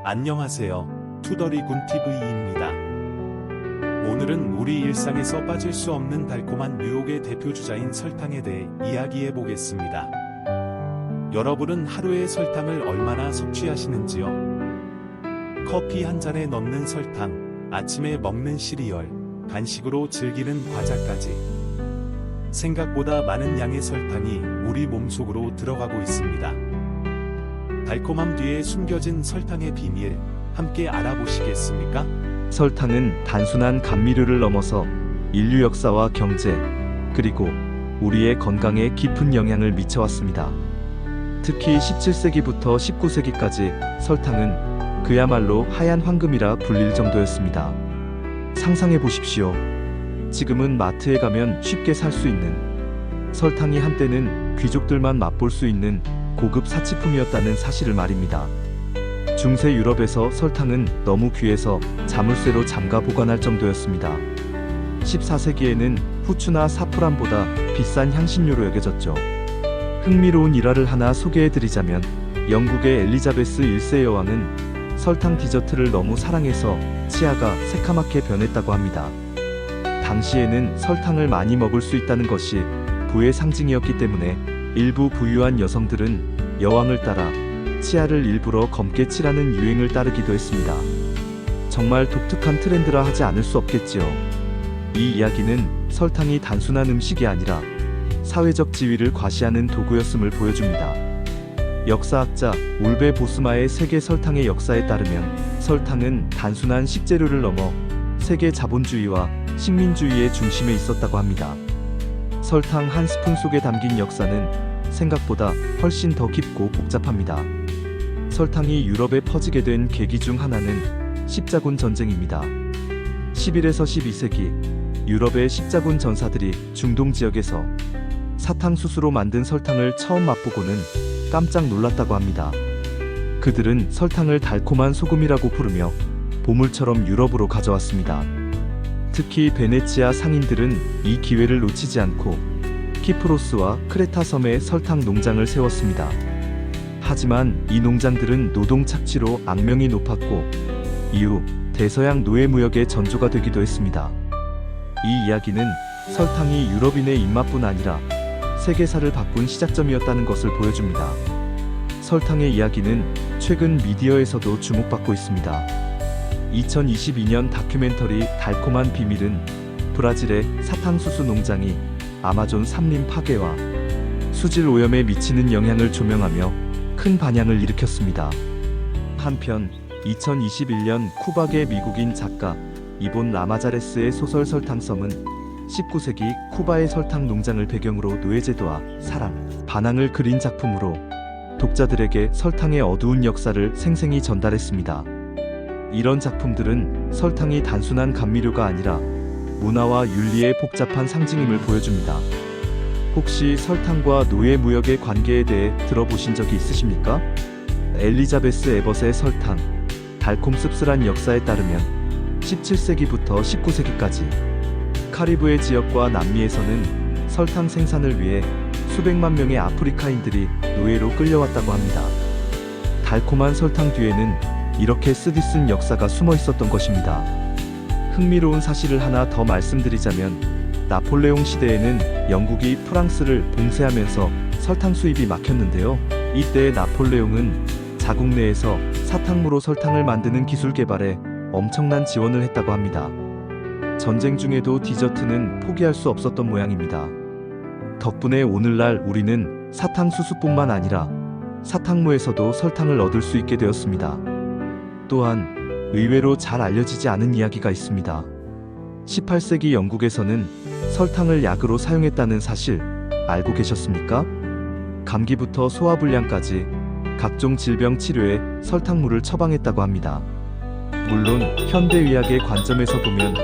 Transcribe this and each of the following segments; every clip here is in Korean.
안녕하세요. 투더리군TV입니다. 오늘은 우리 일상에서 빠질 수 없는 달콤한 유혹의 대표주자인 설탕에 대해 이야기해 보겠습니다. 여러분은 하루에 설탕을 얼마나 섭취하시는지요? 커피 한 잔에 넣는 설탕, 아침에 먹는 시리얼, 간식으로 즐기는 과자까지. 생각보다 많은 양의 설탕이 우리 몸속으로 들어가고 있습니다. 달콤함 뒤에 숨겨진 설탕의 비밀, 함께 알아보시겠습니까? 설탕은 단순한 감미료를 넘어서 인류 역사와 경제, 그리고 우리의 건강에 깊은 영향을 미쳐왔습니다. 특히 17세기부터 19세기까지 설탕은 그야말로 하얀 황금이라 불릴 정도였습니다. 상상해 보십시오. 지금은 마트에 가면 쉽게 살 수 있는 설탕이 한때는 귀족들만 맛볼 수 있는 고급 사치품이었다는 사실을 말입니다. 중세 유럽에서 설탕은 너무 귀해서 자물쇠로 잠가 보관할 정도였습니다. 14세기에는 후추나 사프란보다 비싼 향신료로 여겨졌죠. 흥미로운 일화를 하나 소개해드리자면 영국의 엘리자베스 1세 여왕은 설탕 디저트를 너무 사랑해서 치아가 새카맣게 변했다고 합니다. 당시에는 설탕을 많이 먹을 수 있다는 것이 부의 상징이었기 때문에 일부 부유한 여성들은 여왕을 따라 치아를 일부러 검게 칠하는 유행을 따르기도 했습니다. 정말 독특한 트렌드라 하지 않을 수 없겠지요. 이 이야기는 설탕이 단순한 음식이 아니라 사회적 지위를 과시하는 도구였음을 보여줍니다. 역사학자 울베 보스마의 세계 설탕의 역사에 따르면 설탕은 단순한 식재료를 넘어 세계 자본주의와 식민주의의 중심에 있었다고 합니다. 설탕 한 스푼 속에 담긴 역사는 생각보다 훨씬 더 깊고 복잡합니다. 설탕이 유럽에 퍼지게 된 계기 중 하나는 십자군 전쟁입니다. 11에서 12세기 유럽의 십자군 전사들이 중동 지역에서 사탕수수로 만든 설탕을 처음 맛보고는 깜짝 놀랐다고 합니다. 그들은 설탕을 달콤한 소금이라고 부르며 보물처럼 유럽으로 가져왔습니다. 특히 베네치아 상인들은 이 기회를 놓치지 않고 키프로스와 크레타 섬에 설탕 농장을 세웠습니다. 하지만 이 농장들은 노동 착취로 악명이 높았고 이후 대서양 노예 무역의 전조가 되기도 했습니다. 이 이야기는 설탕이 유럽인의 입맛뿐 아니라 세계사를 바꾼 시작점이었다는 것을 보여줍니다. 설탕의 이야기는 최근 미디어에서도 주목받고 있습니다. 2022년 다큐멘터리 달콤한 비밀은 브라질의 사탕수수 농장이 아마존 산림 파괴와 수질 오염에 미치는 영향을 조명하며 큰 반향을 일으켰습니다. 한편 2021년 쿠바계 미국인 작가 이본 라마자레스의 소설 설탕섬은 19세기 쿠바의 설탕 농장을 배경으로 노예제도와 사랑, 반항을 그린 작품으로 독자들에게 설탕의 어두운 역사를 생생히 전달했습니다. 이런 작품들은 설탕이 단순한 감미료가 아니라 문화와 윤리의 복잡한 상징임을 보여줍니다. 혹시 설탕과 노예 무역의 관계에 대해 들어보신 적이 있으십니까? 엘리자베스 에벗의 설탕, 달콤 씁쓸한 역사에 따르면 17세기부터 19세기까지 카리브해 지역과 남미에서는 설탕 생산을 위해 수백만 명의 아프리카인들이 노예로 끌려왔다고 합니다. 달콤한 설탕 뒤에는 이렇게 쓰디쓴 역사가 숨어 있었던 것입니다. 흥미로운 사실을 하나 더 말씀드리자면 나폴레옹 시대에는 영국이 프랑스를 봉쇄하면서 설탕 수입이 막혔는데요. 이때 나폴레옹은 자국 내에서 사탕무로 설탕을 만드는 기술 개발에 엄청난 지원을 했다고 합니다. 전쟁 중에도 디저트는 포기할 수 없었던 모양입니다. 덕분에 오늘날 우리는 사탕수수뿐만 아니라 사탕무에서도 설탕을 얻을 수 있게 되었습니다. 또한 의외로 잘 알려지지 않은 이야기가 있습니다. 18세기 영국에서는 설탕을 약으로 사용했다는 사실 알고 계셨습니까? 감기부터 소화불량까지 각종 질병 치료에 설탕물을 처방했다고 합니다. 물론 현대의학의 관점에서 보면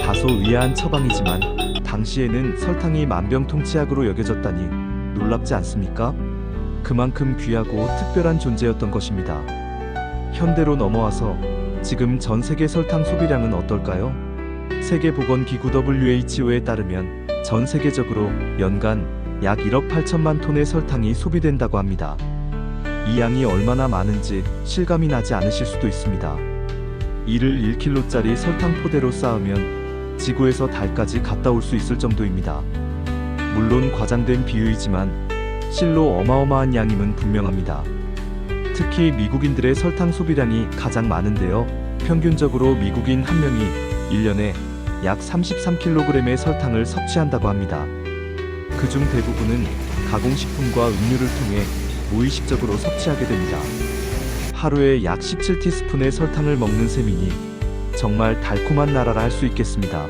다소 의아한 처방이지만 당시에는 설탕이 만병통치약으로 여겨졌다니 놀랍지 않습니까? 그만큼 귀하고 특별한 존재였던 것입니다. 현대로 넘어와서 지금 전 세계 설탕 소비량은 어떨까요? 세계보건기구 WHO에 따르면 전 세계적으로 연간 약 1억 8천만 톤의 설탕이 소비된다고 합니다. 이 양이 얼마나 많은지 실감이 나지 않으실 수도 있습니다. 이를 1kg짜리 설탕 포대로 쌓으면 지구에서 달까지 갔다 올 수 있을 정도입니다. 물론 과장된 비유이지만 실로 어마어마한 양임은 분명합니다. 특히 미국인들의 설탕 소비량이 가장 많은데요. 평균적으로 미국인 한 명이 1년에 약 33kg의 설탕을 섭취한다고 합니다. 그중 대부분은 가공식품과 음료를 통해 무의식적으로 섭취하게 됩니다. 하루에 약 17티스푼의 설탕을 먹는 셈이니 정말 달콤한 나라라 할 수 있겠습니다.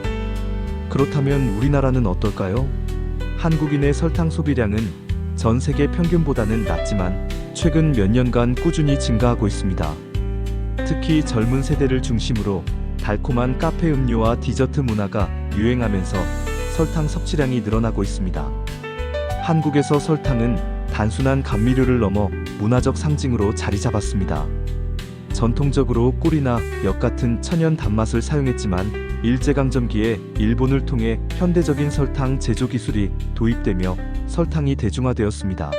그렇다면 우리나라는 어떨까요? 한국인의 설탕 소비량은 전 세계 평균보다는 낮지만 최근 몇 년간 꾸준히 증가하고 있습니다. 특히 젊은 세대를 중심으로 달콤한 카페 음료와 디저트 문화가 유행하면서 설탕 섭취량이 늘어나고 있습니다. 한국에서 설탕은 단순한 감미료를 넘어 문화적 상징으로 자리 잡았습니다. 전통적으로 꿀이나 엿 같은 천연 단맛을 사용했지만 일제강점기에 일본을 통해 현대적인 설탕 제조 기술이 도입되며 설탕이 대중화되었습니다.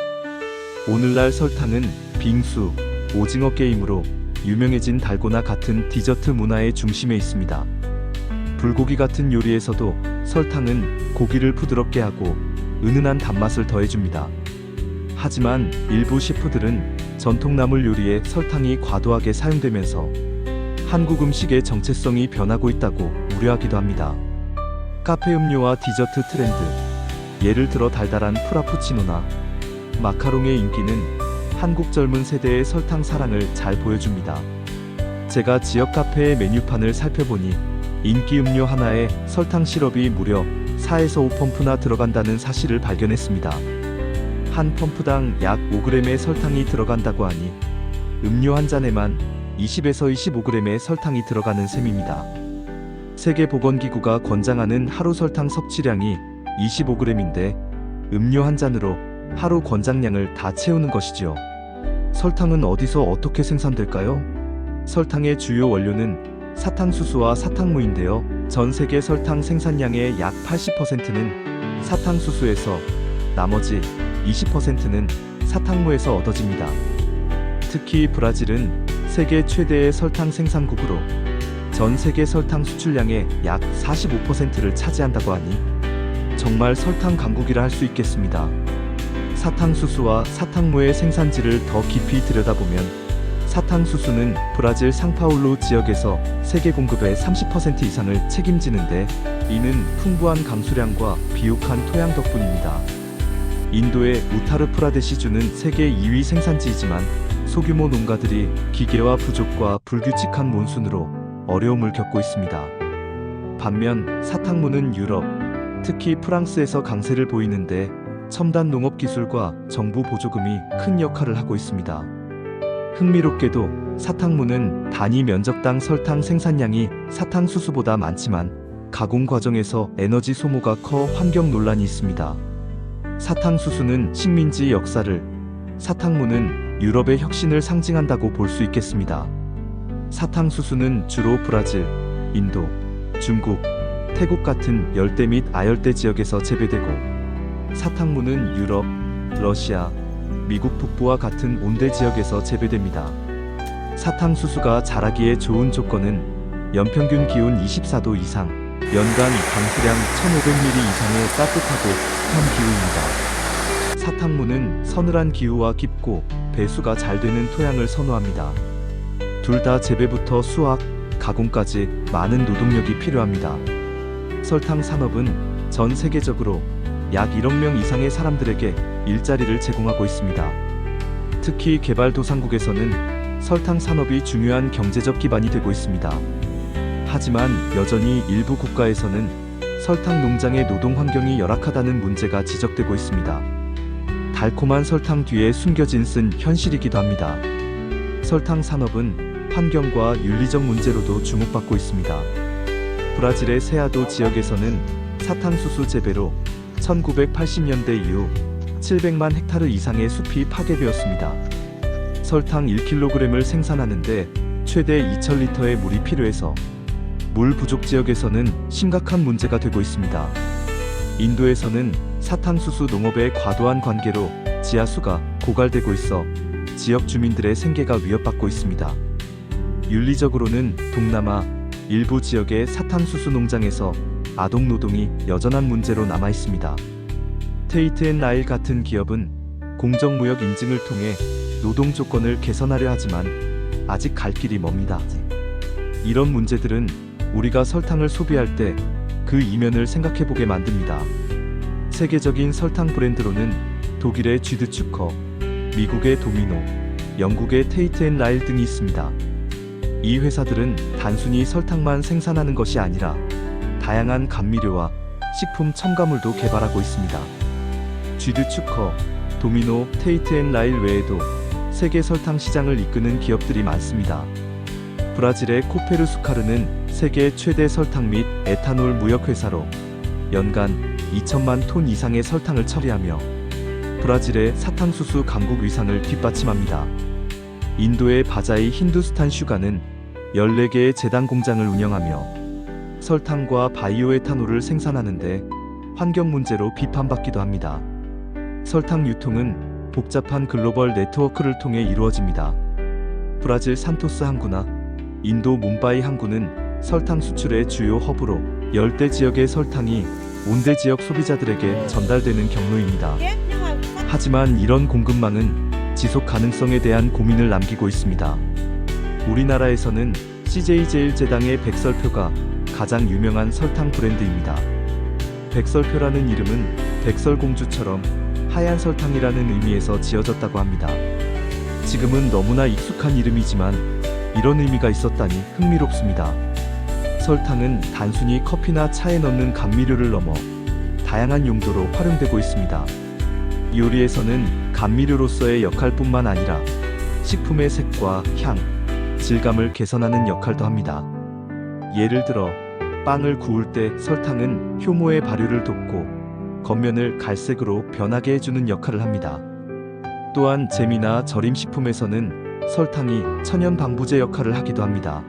오늘날 설탕은 빙수, 오징어 게임으로 유명해진 달고나 같은 디저트 문화의 중심에 있습니다. 불고기 같은 요리에서도 설탕은 고기를 부드럽게 하고 은은한 단맛을 더해줍니다. 하지만 일부 셰프들은 전통나물 요리에 설탕이 과도하게 사용되면서 한국 음식의 정체성이 변하고 있다고 우려하기도 합니다. 카페 음료와 디저트 트렌드, 예를 들어 달달한 프라푸치노나 마카롱의 인기는 한국 젊은 세대의 설탕 사랑을 잘 보여줍니다. 제가 지역 카페의 메뉴판을 살펴보니 인기 음료 하나에 설탕 시럽이 무려 4에서 5펌프나 들어간다는 사실을 발견했습니다. 한 펌프당 약 5g의 설탕이 들어간다고 하니 음료 한 잔에만 20에서 25g의 설탕이 들어가는 셈입니다. 세계보건기구가 권장하는 하루 설탕 섭취량이 25g인데 음료 한 잔으로 하루 권장량을 다 채우는 것이지요. 설탕은 어디서 어떻게 생산될까요? 설탕의 주요 원료는 사탕수수와 사탕무인데요. 전 세계 설탕 생산량의 약 80%는 사탕수수에서, 나머지 20%는 사탕무에서 얻어집니다. 특히 브라질은 세계 최대의 설탕 생산국으로 전 세계 설탕 수출량의 약 45%를 차지한다고 하니 정말 설탕 강국이라 할 수 있겠습니다. 사탕수수와 사탕무의 생산지를 더 깊이 들여다보면 사탕수수는 브라질 상파울루 지역에서 세계 공급의 30% 이상을 책임지는데 이는 풍부한 강수량과 비옥한 토양 덕분입니다. 인도의 우타르프라데시주는 세계 2위 생산지이지만 소규모 농가들이 기계화 부족과 불규칙한 몬순으로 어려움을 겪고 있습니다. 반면 사탕무는 유럽, 특히 프랑스에서 강세를 보이는데 첨단 농업 기술과 정부 보조금이 큰 역할을 하고 있습니다. 흥미롭게도 사탕무는 단위 면적당 설탕 생산량이 사탕수수보다 많지만 가공 과정에서 에너지 소모가 커 환경 논란이 있습니다. 사탕수수는 식민지 역사를, 사탕무는 유럽의 혁신을 상징한다고 볼 수 있겠습니다. 사탕수수는 주로 브라질, 인도, 중국, 태국 같은 열대 및 아열대 지역에서 재배되고 사탕무는 유럽, 러시아, 미국 북부와 같은 온대 지역에서 재배됩니다. 사탕수수가 자라기에 좋은 조건은 연평균 기온 24도 이상, 연간 강수량 1500mm 이상의 따뜻하고 습한 기후입니다. 사탕무는 서늘한 기후와 깊고 배수가 잘 되는 토양을 선호합니다. 둘 다 재배부터 수확, 가공까지 많은 노동력이 필요합니다. 설탕 산업은 전 세계적으로 약 1억 명 이상의 사람들에게 일자리를 제공하고 있습니다. 특히 개발도상국에서는 설탕 산업이 중요한 경제적 기반이 되고 있습니다. 하지만 여전히 일부 국가에서는 설탕 농장의 노동 환경이 열악하다는 문제가 지적되고 있습니다. 달콤한 설탕 뒤에 숨겨진 쓴 현실이기도 합니다. 설탕 산업은 환경과 윤리적 문제로도 주목받고 있습니다. 브라질의 세아도 지역에서는 사탕수수 재배로 1980년대 이후 700만 헥타르 이상의 숲이 파괴되었습니다. 설탕 1kg을 생산하는데 최대 2000리터의 물이 필요해서 물 부족 지역에서는 심각한 문제가 되고 있습니다. 인도에서는 사탕수수 농업의 과도한 관계로 지하수가 고갈되고 있어 지역 주민들의 생계가 위협받고 있습니다. 윤리적으로는 동남아 일부 지역의 사탕수수 농장에서 아동 노동이 여전한 문제로 남아 있습니다. 테이트 앤 라일 같은 기업은 공정무역 인증을 통해 노동 조건을 개선하려 하지만 아직 갈 길이 멉니다. 이런 문제들은 우리가 설탕을 소비할 때 그 이면을 생각해보게 만듭니다. 세계적인 설탕 브랜드로는 독일의 쥐드추커, 미국의 도미노, 영국의 테이트 앤 라일 등이 있습니다. 이 회사들은 단순히 설탕만 생산하는 것이 아니라 다양한 감미료와 식품 첨가물도 개발하고 있습니다. 쥐드추커, 도미노, 테이트 앤 라일 외에도 세계 설탕 시장을 이끄는 기업들이 많습니다. 브라질의 코페르수카르는 세계 최대 설탕 및 에탄올 무역 회사로 연간 2천만 톤 이상의 설탕을 처리하며 브라질의 사탕수수 강국 위상을 뒷받침합니다. 인도의 바자이 힌두스탄 슈가는 14개의 제당 공장을 운영하며 설탕과 바이오 에탄올을 생산하는데 환경 문제로 비판받기도 합니다. 설탕 유통은 복잡한 글로벌 네트워크를 통해 이루어집니다. 브라질 산토스 항구나 인도 뭄바이 항구는 설탕 수출의 주요 허브로 열대 지역의 설탕이 온대 지역 소비자들에게 전달되는 경로입니다. 하지만 이런 공급망은 지속 가능성에 대한 고민을 남기고 있습니다. 우리나라에서는 CJ제일제당의 백설표가 가장 유명한 설탕 브랜드입니다. 백설표라는 이름은 백설공주처럼 하얀 설탕이라는 의미에서 지어졌다고 합니다. 지금은 너무나 익숙한 이름이지만 이런 의미가 있었다니 흥미롭습니다. 설탕은 단순히 커피나 차에 넣는 감미료를 넘어 다양한 용도로 활용되고 있습니다. 요리에서는 감미료로서의 역할뿐만 아니라 식품의 색과 향, 질감을 개선하는 역할도 합니다. 예를 들어 빵을 구울 때 설탕은 효모의 발효를 돕고 겉면을 갈색으로 변하게 해주는 역할을 합니다. 또한 잼이나 절임식품에서는 설탕이 천연 방부제 역할을 하기도 합니다.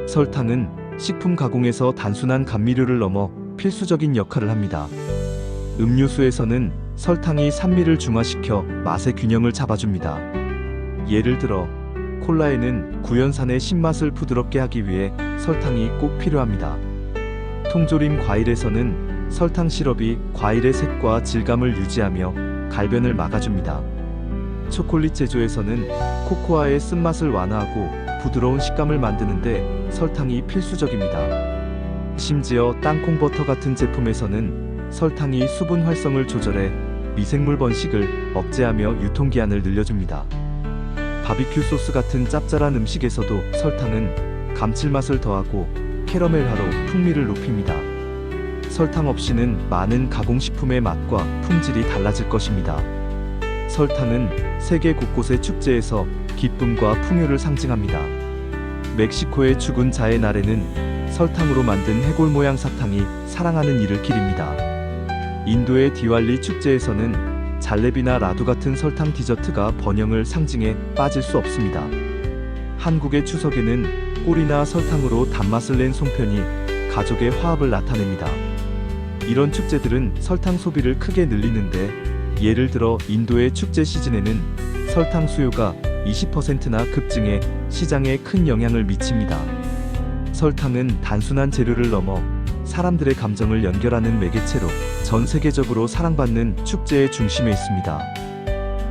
설탕은 식품 가공에서 단순한 감미료를 넘어 필수적인 역할을 합니다. 음료수에서는 설탕이 산미를 중화시켜 맛의 균형을 잡아줍니다. 예를 들어 콜라에는 구연산의 신맛을 부드럽게 하기 위해 설탕이 꼭 필요합니다. 통조림 과일에서는 설탕 시럽이 과일의 색과 질감을 유지하며 갈변을 막아줍니다. 초콜릿 제조에서는 코코아의 쓴맛을 완화하고 부드러운 식감을 만드는데 설탕이 필수적입니다. 심지어 땅콩 버터 같은 제품에서는 설탕이 수분 활성을 조절해 미생물 번식을 억제하며 유통기한을 늘려줍니다. 바비큐 소스 같은 짭짤한 음식에서도 설탕은 감칠맛을 더하고 캐러멜화로 풍미를 높입니다. 설탕 없이는 많은 가공식품의 맛과 품질이 달라질 것입니다. 설탕은 세계 곳곳의 축제에서 기쁨과 풍요를 상징합니다. 멕시코의 죽은 자의 날에는 설탕으로 만든 해골 모양 사탕이 사랑하는 이를 기립니다. 인도의 디왈리 축제에서는 잘레비나 라두 같은 설탕 디저트가 번영을 상징해 빠질 수 없습니다. 한국의 추석에는 꿀이나 설탕으로 단맛을 낸 송편이 가족의 화합을 나타냅니다. 이런 축제들은 설탕 소비를 크게 늘리는데 예를 들어 인도의 축제 시즌에는 설탕 수요가 20%나 급증해 시장에 큰 영향을 미칩니다. 설탕은 단순한 재료를 넘어 사람들의 감정을 연결하는 매개체로 전 세계적으로 사랑받는 축제의 중심에 있습니다.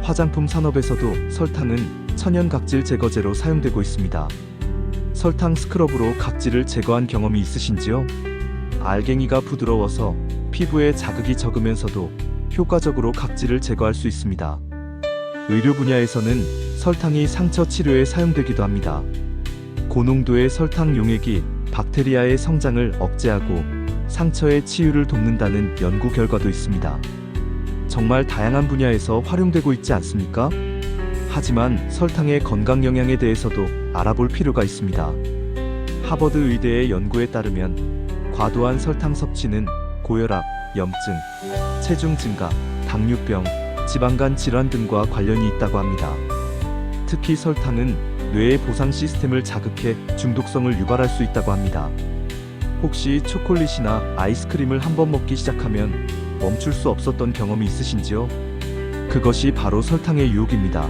화장품 산업에서도 설탕은 천연 각질 제거제로 사용되고 있습니다. 설탕 스크럽으로 각질을 제거한 경험이 있으신지요? 알갱이가 부드러워서 피부에 자극이 적으면서도 효과적으로 각질을 제거할 수 있습니다. 의료 분야에서는 설탕이 상처 치료에 사용되기도 합니다. 고농도의 설탕 용액이 박테리아의 성장을 억제하고 상처의 치유를 돕는다는 연구 결과도 있습니다. 정말 다양한 분야에서 활용되고 있지 않습니까? 하지만 설탕의 건강 영향에 대해서도 알아볼 필요가 있습니다. 하버드 의대의 연구에 따르면 과도한 설탕 섭취는 고혈압, 염증, 체중 증가, 당뇨병, 지방간 질환 등과 관련이 있다고 합니다. 특히 설탕은 뇌의 보상 시스템을 자극해 중독성을 유발할 수 있다고 합니다. 혹시 초콜릿이나 아이스크림을 한번 먹기 시작하면 멈출 수 없었던 경험이 있으신지요? 그것이 바로 설탕의 유혹입니다.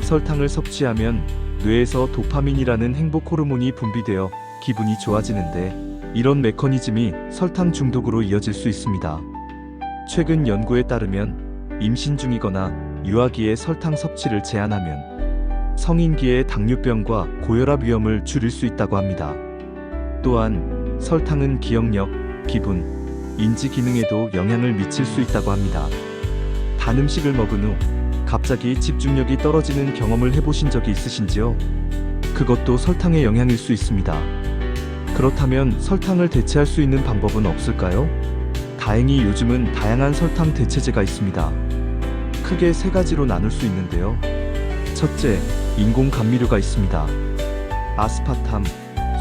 설탕을 섭취하면 뇌에서 도파민이라는 행복 호르몬이 분비되어 기분이 좋아지는데, 이런 메커니즘이 설탕 중독으로 이어질 수 있습니다. 최근 연구에 따르면 임신 중이거나 유아기에 설탕 섭취를 제한하면 성인기의 당뇨병과 고혈압 위험을 줄일 수 있다고 합니다. 또한 설탕은 기억력, 기분, 인지 기능에도 영향을 미칠 수 있다고 합니다. 단 음식을 먹은 후 갑자기 집중력이 떨어지는 경험을 해보신 적이 있으신지요? 그것도 설탕의 영향일 수 있습니다. 그렇다면 설탕을 대체할 수 있는 방법은 없을까요? 다행히 요즘은 다양한 설탕 대체제가 있습니다. 크게 세 가지로 나눌 수 있는데요. 첫째, 인공 감미료가 있습니다. 아스파탐,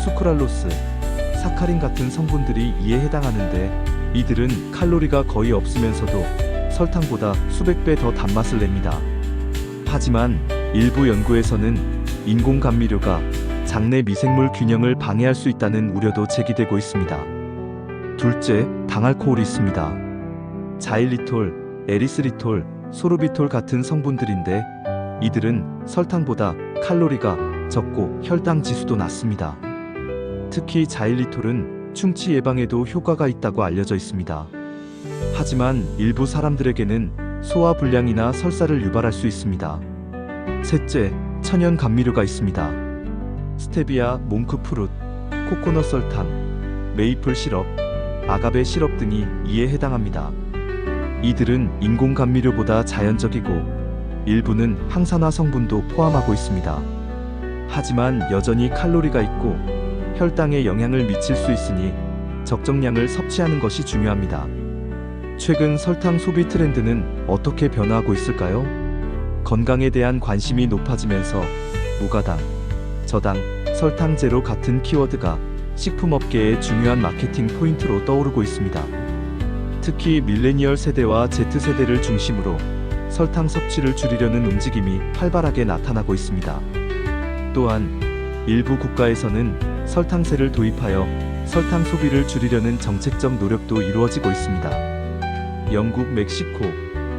수크랄로스, 사카린 같은 성분들이 이에 해당하는데, 이들은 칼로리가 거의 없으면서도 설탕보다 수백 배 더 단맛을 냅니다. 하지만 일부 연구에서는 인공 감미료가 장내 미생물 균형을 방해할 수 있다는 우려도 제기되고 있습니다. 둘째, 당알코올이 있습니다. 자일리톨, 에리스리톨, 소르비톨 같은 성분들인데, 이들은 설탕보다 칼로리가 적고 혈당 지수도 낮습니다. 특히 자일리톨은 충치 예방에도 효과가 있다고 알려져 있습니다. 하지만 일부 사람들에게는 소화 불량이나 설사를 유발할 수 있습니다. 셋째, 천연 감미료가 있습니다. 스테비아, 몽크프룻, 코코넛 설탕, 메이플 시럽, 아가베 시럽 등이 이에 해당합니다. 이들은 인공 감미료보다 자연적이고 일부는 항산화 성분도 포함하고 있습니다. 하지만 여전히 칼로리가 있고 혈당에 영향을 미칠 수 있으니 적정량을 섭취하는 것이 중요합니다. 최근 설탕 소비 트렌드는 어떻게 변화하고 있을까요? 건강에 대한 관심이 높아지면서 무가당, 저당, 설탕 제로 같은 키워드가 식품업계의 중요한 마케팅 포인트로 떠오르고 있습니다. 특히 밀레니얼 세대와 Z세대를 중심으로 설탕 섭취를 줄이려는 움직임이 활발하게 나타나고 있습니다. 또한 일부 국가에서는 설탕세를 도입하여 설탕 소비를 줄이려는 정책적 노력도 이루어지고 있습니다. 영국, 멕시코,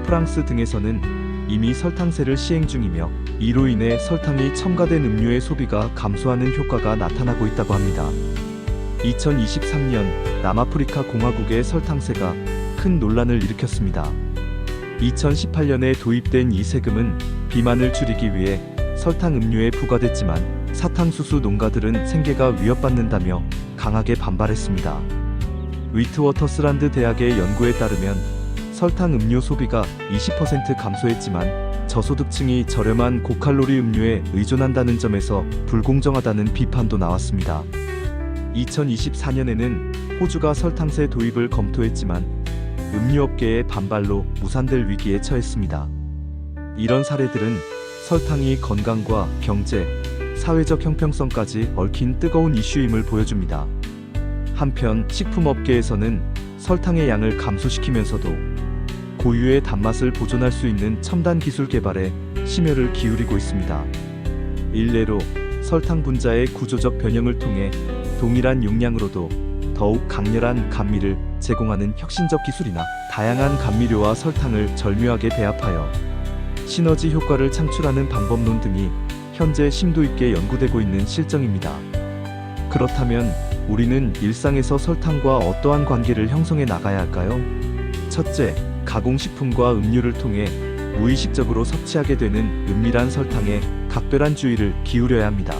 프랑스 등에서는 이미 설탕세를 시행 중이며, 이로 인해 설탕이 첨가된 음료의 소비가 감소하는 효과가 나타나고 있다고 합니다. 2023년 남아프리카 공화국의 설탕세가 큰 논란을 일으켰습니다. 2018년에 도입된 이 세금은 비만을 줄이기 위해 설탕 음료에 부과됐지만, 사탕수수 농가들은 생계가 위협받는다며 강하게 반발했습니다. 위트워터스란드 대학의 연구에 따르면 설탕 음료 소비가 20% 감소했지만 저소득층이 저렴한 고칼로리 음료에 의존한다는 점에서 불공정하다는 비판도 나왔습니다. 2024년에는 호주가 설탕세 도입을 검토했지만 음료업계의 반발로 무산될 위기에 처했습니다. 이런 사례들은 설탕이 건강과 경제, 사회적 형평성까지 얽힌 뜨거운 이슈임을 보여줍니다. 한편 식품업계에서는 설탕의 양을 감소시키면서도 고유의 단맛을 보존할 수 있는 첨단 기술 개발에 심혈을 기울이고 있습니다. 일례로 설탕 분자의 구조적 변형을 통해 동일한 용량으로도 더욱 강렬한 감미를 제공하는 혁신적 기술이나 다양한 감미료와 설탕을 절묘하게 배합하여 시너지 효과를 창출하는 방법론 등이 현재 심도 있게 연구되고 있는 실정입니다. 그렇다면 우리는 일상에서 설탕과 어떠한 관계를 형성해 나가야 할까요? 첫째, 가공식품과 음료를 통해 무의식적으로 섭취하게 되는 은밀한 설탕에 각별한 주의를 기울여야 합니다.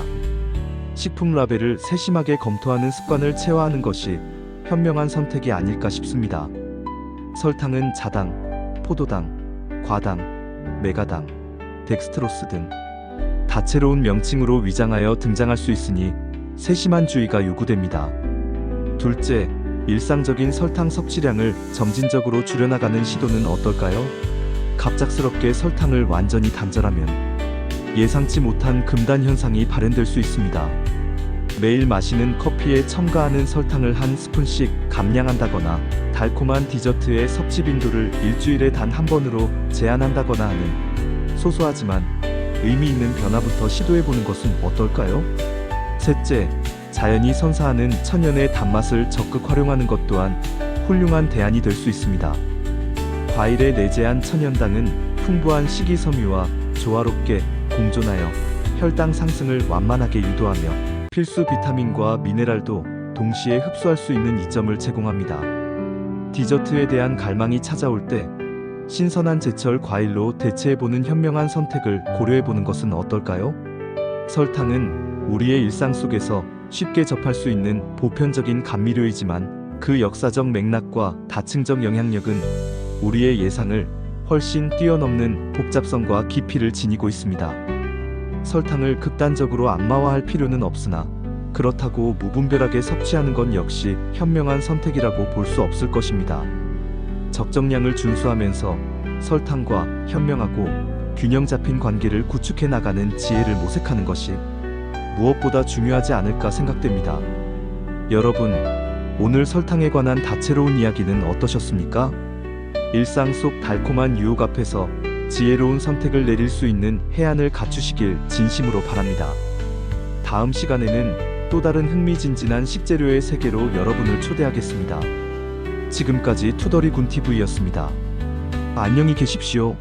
식품 라벨을 세심하게 검토하는 습관을 체화하는 것이 현명한 선택이 아닐까 싶습니다. 설탕은 자당, 포도당, 과당, 메가당, 덱스트로스 등 다채로운 명칭으로 위장하여 등장할 수 있으니 세심한 주의가 요구됩니다. 둘째, 일상적인 설탕 섭취량을 점진적으로 줄여나가는 시도는 어떨까요? 갑작스럽게 설탕을 완전히 단절하면 예상치 못한 금단 현상이 발현될 수 있습니다. 매일 마시는 커피에 첨가하는 설탕을 한 스푼씩 감량한다거나 달콤한 디저트의 섭취 빈도를 일주일에 단 한 번으로 제한한다거나 하는 소소하지만 의미 있는 변화부터 시도해보는 것은 어떨까요? 셋째, 자연이 선사하는 천연의 단맛을 적극 활용하는 것 또한 훌륭한 대안이 될 수 있습니다. 과일에 내재한 천연당은 풍부한 식이섬유와 조화롭게 공존하여 혈당 상승을 완만하게 유도하며 필수 비타민과 미네랄도 동시에 흡수할 수 있는 이점을 제공합니다. 디저트에 대한 갈망이 찾아올 때 신선한 제철 과일로 대체해보는 현명한 선택을 고려해보는 것은 어떨까요? 설탕은 우리의 일상 속에서 쉽게 접할 수 있는 보편적인 감미료이지만 그 역사적 맥락과 다층적 영향력은 우리의 예상을 훨씬 뛰어넘는 복잡성과 깊이를 지니고 있습니다. 설탕을 극단적으로 악마화할 필요는 없으나 그렇다고 무분별하게 섭취하는 건 역시 현명한 선택이라고 볼 수 없을 것입니다. 적정량을 준수하면서 설탕과 현명하고 균형 잡힌 관계를 구축해 나가는 지혜를 모색하는 것이 무엇보다 중요하지 않을까 생각됩니다. 여러분, 오늘 설탕에 관한 다채로운 이야기는 어떠셨습니까? 일상 속 달콤한 유혹 앞에서 지혜로운 선택을 내릴 수 있는 해안을 갖추시길 진심으로 바랍니다. 다음 시간에는 또 다른 흥미진진한 식재료의 세계로 여러분을 초대하겠습니다. 지금까지 투더리 군TV였습니다. 안녕히 계십시오.